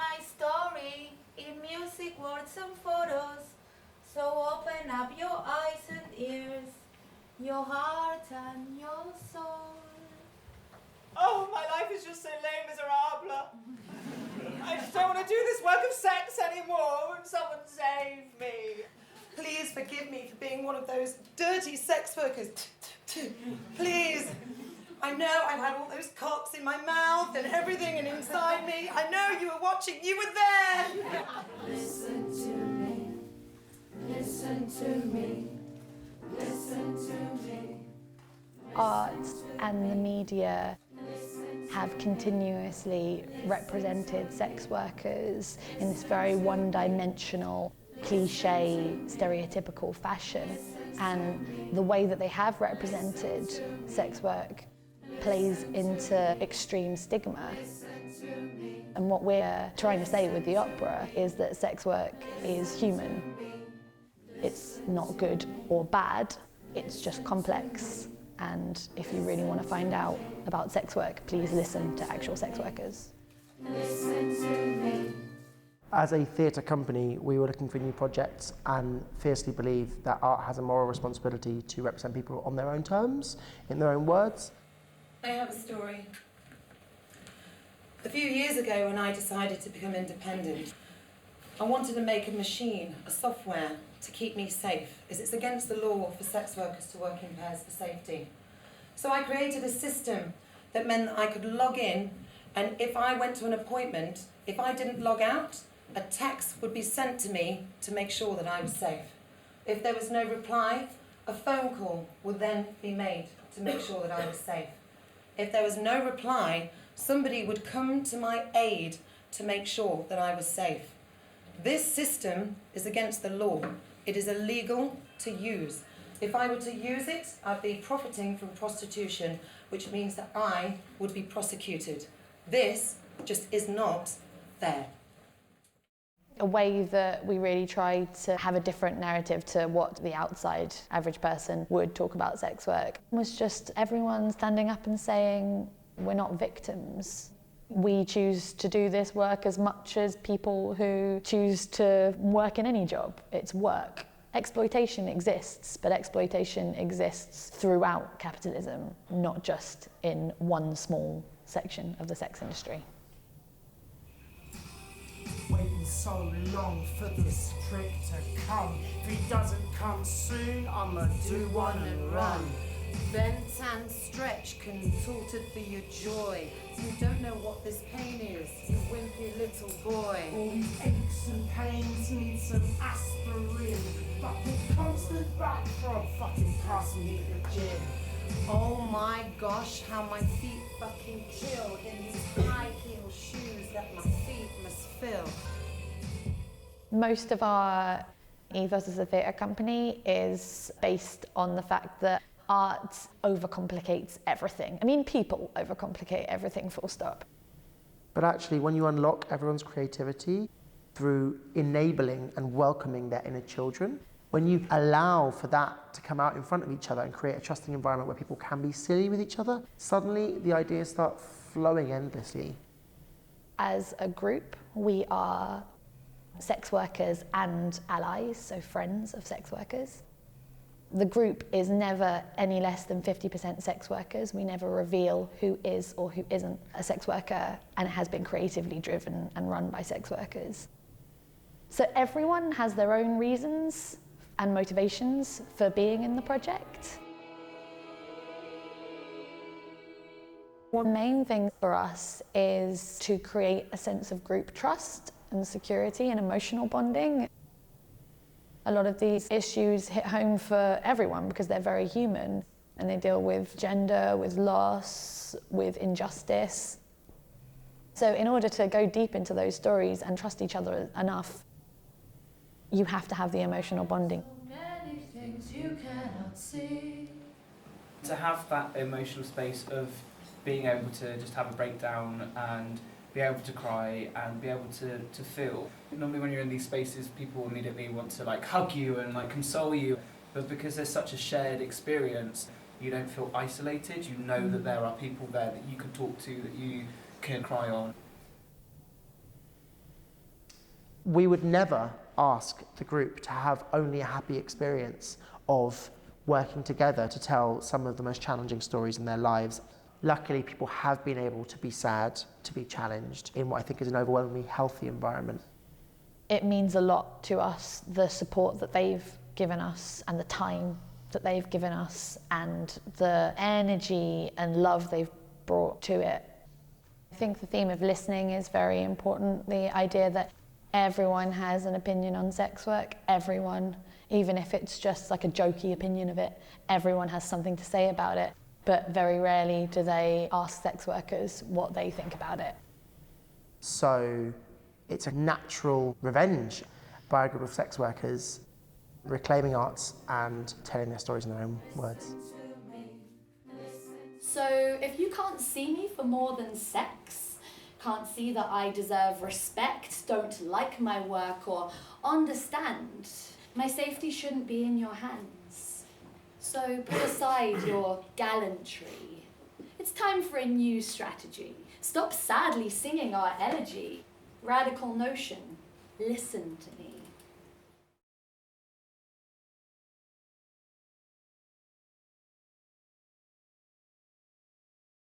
my story in music, words and photos. So open up your eyes and ears, your heart and your soul. Oh, my life is just so Les Miserables. I just don't want to do this work of sex anymore. Won't someone save me? Please forgive me for being one of those dirty sex workers. Please. I know I've had all those cocks in my mouth and everything and inside me. I know you were watching. You were there. Listen to me. Listen to me. Listen to me. Art and the media have continuously represented sex workers in this very one-dimensional, cliche, stereotypical fashion. And the way that they have represented sex work plays into extreme stigma. And what we're trying to say with the opera is that sex work is human. It's not good or bad, it's just complex. And if you really want to find out about sex work, please listen to actual sex workers. Listen to me. As a theatre company, we were looking for new projects and fiercely believe that art has a moral responsibility to represent people on their own terms, in their own words. I have a story. A few years ago, when I decided to become independent, I wanted to make a machine, a software, to keep me safe, as it's against the law for sex workers to work in pairs for safety. So I created a system that meant that I could log in, and if I went to an appointment, if I didn't log out, a text would be sent to me to make sure that I was safe. If there was no reply, a phone call would then be made to make sure that I was safe. If there was no reply, somebody would come to my aid to make sure that I was safe. This system is against the law. It is illegal to use. If I were to use it, I'd be profiting from prostitution, which means that I would be prosecuted. This just is not fair. A way that we really tried to have a different narrative to what the outside average person would talk about sex work was just everyone standing up and saying, we're not victims. We choose to do this work as much as people who choose to work in any job. It's work. Exploitation exists, but exploitation exists throughout capitalism, not just in one small section of the sex industry. Waiting so long for this prick to come. If he doesn't come soon, I'ma do one and run. Bent and stretch, contorted for your joy. You don't know what this pain is, you wimpy little boy. All these aches and pains need some aspirin. Fucking constant back throb, fucking pass me the gin. Oh my gosh, how my feet fucking kill in these high heel shoes that my feet must fill. Most of our ethos as a theatre company is based on the fact that art overcomplicates everything. I mean, people overcomplicate everything, full stop. But actually, when you unlock everyone's creativity through enabling and welcoming their inner children, when you allow for that to come out in front of each other and create a trusting environment where people can be silly with each other, suddenly the ideas start flowing endlessly. As a group, we are sex workers and allies, so friends of sex workers. The group is never any less than 50% sex workers. We never reveal who is or who isn't a sex worker, and it has been creatively driven and run by sex workers. So everyone has their own reasons and motivations for being in the project. One main thing for us is to create a sense of group trust and security and emotional bonding. A lot of these issues hit home for everyone because they're very human and they deal with gender, with loss, with injustice. So in order to go deep into those stories and trust each other enough, you have to have the emotional bonding. Many things you cannot see. To have that emotional space of being able to just have a breakdown and be able to cry and be able to feel. Normally when you're in these spaces, people immediately want to like hug you and like console you, but because there's such a shared experience, you don't feel isolated. You know that there are people there that you can talk to, that you can cry on. We would never ask the group to have only a happy experience of working together to tell some of the most challenging stories in their lives. Luckily, people have been able to be sad, to be challenged in what I think is an overwhelmingly healthy environment. It means a lot to us, the support that they've given us and the time that they've given us and the energy and love they've brought to it. I think the theme of listening is very important. The idea that everyone has an opinion on sex work, everyone, even if it's just like a jokey opinion of it, everyone has something to say about it. But very rarely do they ask sex workers what they think about it. So it's a natural revenge by a group of sex workers reclaiming arts and telling their stories in their own words. So if you can't see me for more than sex, can't see that I deserve respect, don't like my work or understand, my safety shouldn't be in your hands. So put aside your gallantry. It's time for a new strategy. Stop sadly singing our elegy. Radical notion, listen to me.